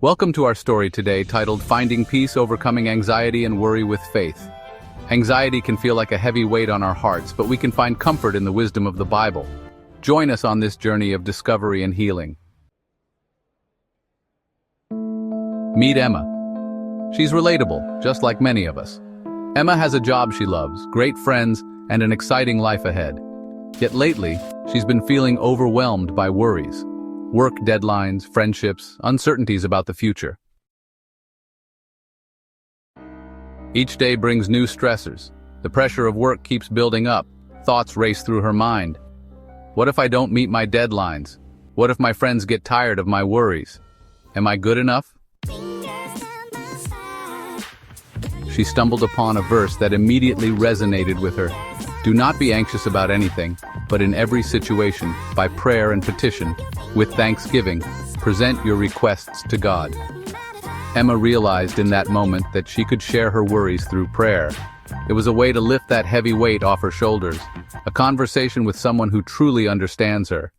Welcome to our story today titled Finding Peace, Overcoming Anxiety and Worry with Faith. Anxiety can feel like a heavy weight on our hearts, but we can find comfort in the wisdom of the Bible. Join us on this journey of discovery and healing. Meet Emma. She's relatable, just like many of us. Emma has a job she loves, great friends, and an exciting life ahead. Yet lately, she's been feeling overwhelmed by worries. Work deadlines, friendships, uncertainties about the future. Each day brings new stressors. The pressure of work keeps building up. Thoughts race through her mind. What if I don't meet my deadlines? What if my friends get tired of my worries? Am I good enough? She stumbled upon a verse that immediately resonated with her. Do not be anxious about anything, but in every situation, by prayer and petition, with thanksgiving, present your requests to God. Emma realized in that moment that she could share her worries through prayer. It was a way to lift that heavy weight off her shoulders, a conversation with someone who truly understands her.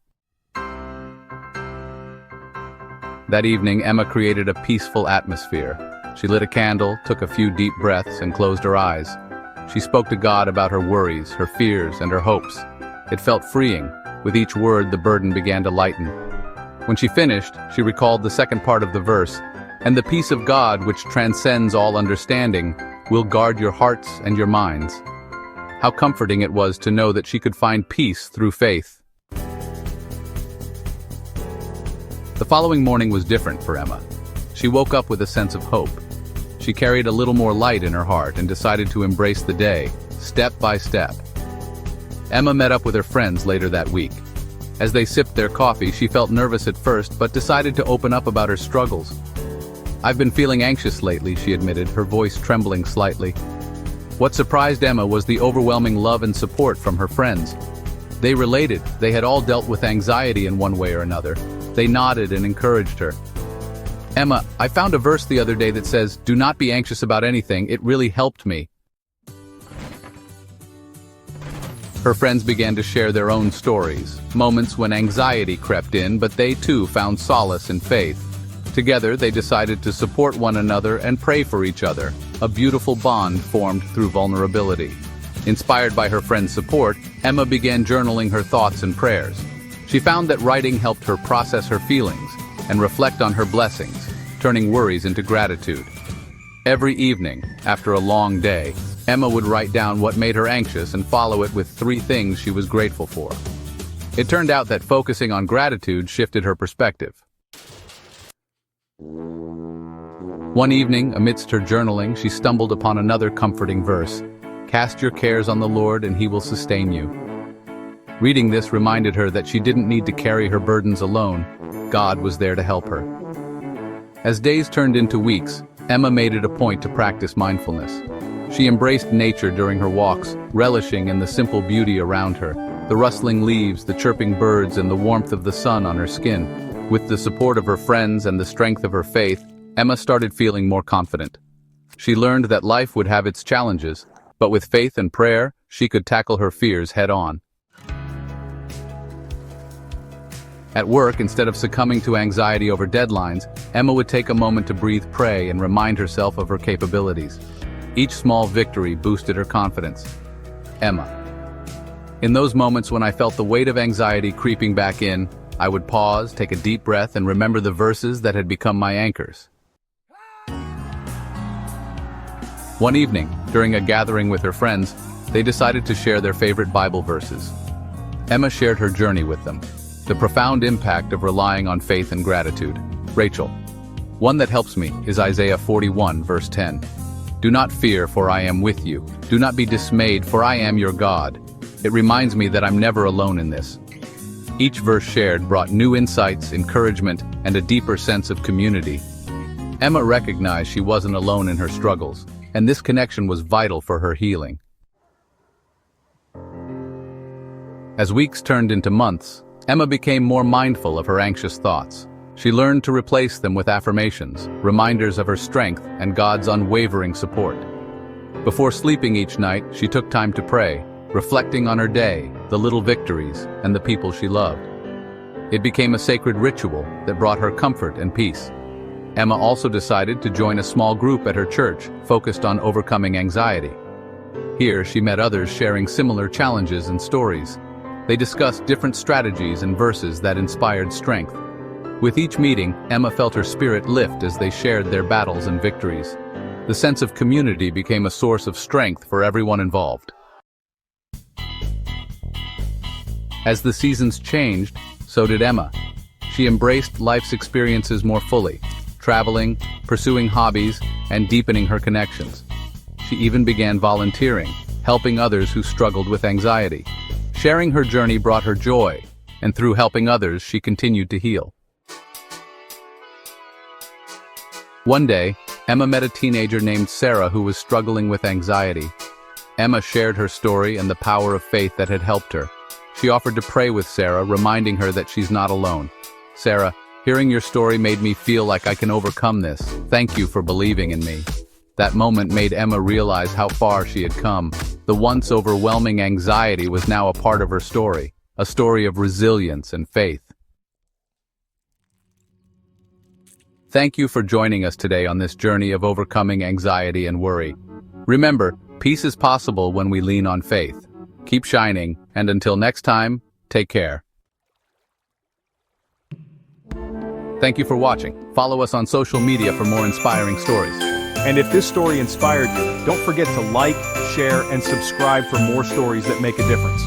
That evening, Emma created a peaceful atmosphere. She lit a candle, took a few deep breaths, and closed her eyes. She spoke to God about her worries, her fears, and her hopes. It felt freeing. With each word, the burden began to lighten. When she finished, she recalled the second part of the verse, "And the peace of God, which transcends all understanding, will guard your hearts and your minds." How comforting it was to know that she could find peace through faith. The following morning was different for Emma. She woke up with a sense of hope. She carried a little more light in her heart and decided to embrace the day, step by step. Emma met up with her friends later that week. As they sipped their coffee, she felt nervous at first, but decided to open up about her struggles. "I've been feeling anxious lately," she admitted, her voice trembling slightly. What surprised Emma was the overwhelming love and support from her friends. They related. They had all dealt with anxiety in one way or another. They nodded and encouraged her. "Emma, I found a verse the other day that says, 'Do not be anxious about anything.' It really helped me." Her friends began to share their own stories, moments when anxiety crept in, but they too found solace in faith. Together, they decided to support one another and pray for each other, a beautiful bond formed through vulnerability. Inspired by her friends' support, Emma began journaling her thoughts and prayers. She found that writing helped her process her feelings and reflect on her blessings, turning worries into gratitude. Every evening, after a long day, Emma would write down what made her anxious and follow it with 3 things she was grateful for. It turned out that focusing on gratitude shifted her perspective. One evening, amidst her journaling, she stumbled upon another comforting verse. "Cast your cares on the Lord, and He will sustain you." Reading this reminded her that she didn't need to carry her burdens alone. God was there to help her. As days turned into weeks, Emma made it a point to practice mindfulness. She embraced nature during her walks, relishing in the simple beauty around her, the rustling leaves, the chirping birds, and the warmth of the sun on her skin. With the support of her friends and the strength of her faith, Emma started feeling more confident. She learned that life would have its challenges, but with faith and prayer, she could tackle her fears head-on. At work, instead of succumbing to anxiety over deadlines, Emma would take a moment to breathe, pray, and remind herself of her capabilities. Each small victory boosted her confidence. Emma. In those moments when I felt the weight of anxiety creeping back in, I would pause, take a deep breath, and remember the verses that had become my anchors. One evening, during a gathering with her friends, they decided to share their favorite Bible verses. Emma shared her journey with them. The profound impact of relying on faith and gratitude. Rachel. One that helps me is Isaiah 41, verse 10. "Do not fear, for I am with you. Do not be dismayed, for I am your God." It reminds me that I'm never alone in this. Each verse shared brought new insights, encouragement, and a deeper sense of community. Emma recognized she wasn't alone in her struggles, and this connection was vital for her healing. As weeks turned into months, Emma became more mindful of her anxious thoughts. She learned to replace them with affirmations, reminders of her strength and God's unwavering support. Before sleeping each night, she took time to pray, reflecting on her day, the little victories, and the people she loved. It became a sacred ritual that brought her comfort and peace. Emma also decided to join a small group at her church focused on overcoming anxiety. Here, she met others sharing similar challenges and stories. They discussed different strategies and verses that inspired strength. With each meeting, Emma felt her spirit lift as they shared their battles and victories. The sense of community became a source of strength for everyone involved. As the seasons changed, so did Emma. She embraced life's experiences more fully, traveling, pursuing hobbies, and deepening her connections. She even began volunteering, helping others who struggled with anxiety. Sharing her journey brought her joy, and through helping others, she continued to heal. One day, Emma met a teenager named Sarah who was struggling with anxiety. Emma shared her story and the power of faith that had helped her. She offered to pray with Sarah, reminding her that she's not alone. "Sarah, hearing your story made me feel like I can overcome this. Thank you for believing in me." That moment made Emma realize how far she had come. The once overwhelming anxiety was now a part of her story, a story of resilience and faith. Thank you for joining us today on this journey of overcoming anxiety and worry. Remember, peace is possible when we lean on faith. Keep shining, and until next time, take care. Thank you for watching. Follow us on social media for more inspiring stories. And if this story inspired you, don't forget to like, share, and subscribe for more stories that make a difference.